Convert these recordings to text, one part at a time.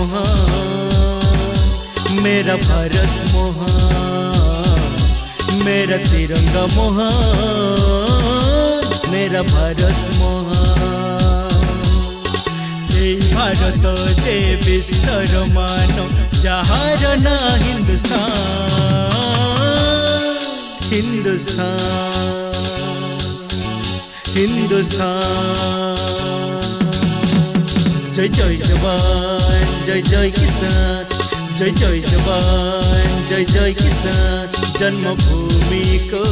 महान, मेरा भारत महान, मेरा तिरंगा महान, मेरा भारत महान। এই भारत जे विश्वर मान যাহার না हिंदुस्तान, हिंदुस्तान, हिंदुस्तान। जय जय जवान जय जय किसान, जय जय जवान जय जय किसान। जन्मभूमि को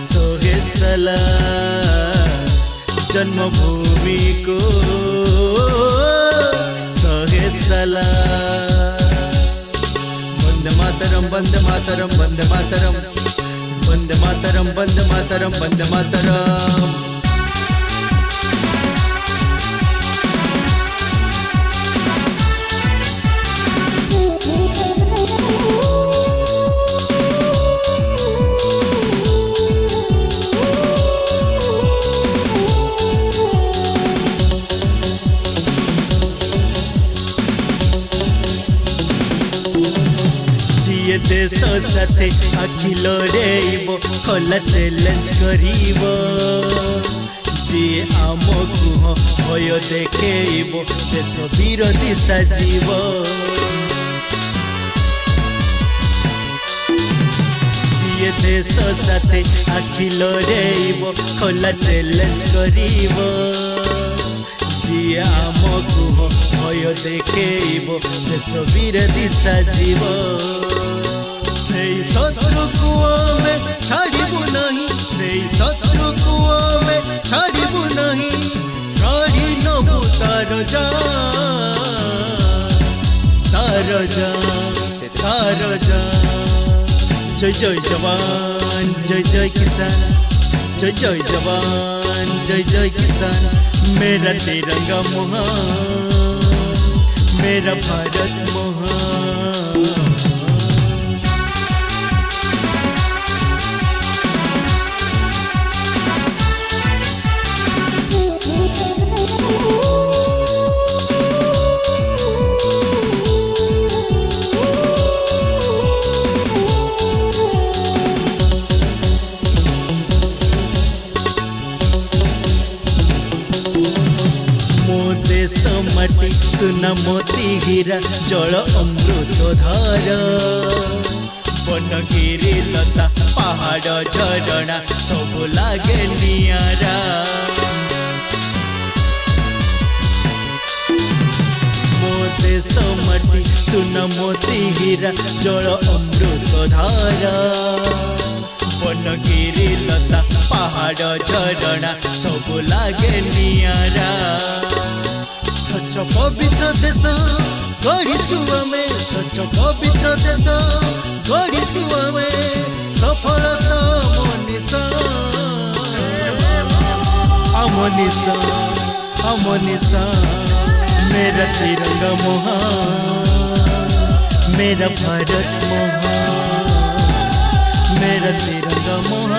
सोहे सलाम, जन्मभूमि को सोहे सलाम। वंदे मातरम वंदे मातरम वंदे मातरम वंदे मातरम वंदे मातरम वंदे मातरम। ये देश साथे अखिल रेब खोला चैलेंज करीब, जी आमकु भय देखेब देश विरोधी साजीब। ये देश साथे अखिल रेब खोला चैलेंज करीब, जी आमकु भय देखेब देश विरोधी साजीब। शत्रु को में छाड़बू नहीं, से शत्रु को में छाड़बू नहीं, काढ़ी नबू तार जान, तार जान, तार जान। जय जय जवान जय जय किसान, जय जय जवान जय जय किसान। मेरा तिरंगा महान, मेरा भारत महान। देश माटी सुना मोती हीरा जल अमृत धारा, बनगिरी लता पहाड़ झरणा सब लागे नियारा। मो देश माटी सुना मोती हीरा जल अमृत धारा, बनगिरी लता पहाड़ झरणा सब लागे नियारा। सच पवित्र देश गढ़ीचु आमे, सच पवित्र देश गढ़ीचु आमे, सफलता मनीषा अमनीषा अमनीषा। मेरा तिरंगा महान, मेरा भारत महान, मेरा तिरंगा महान।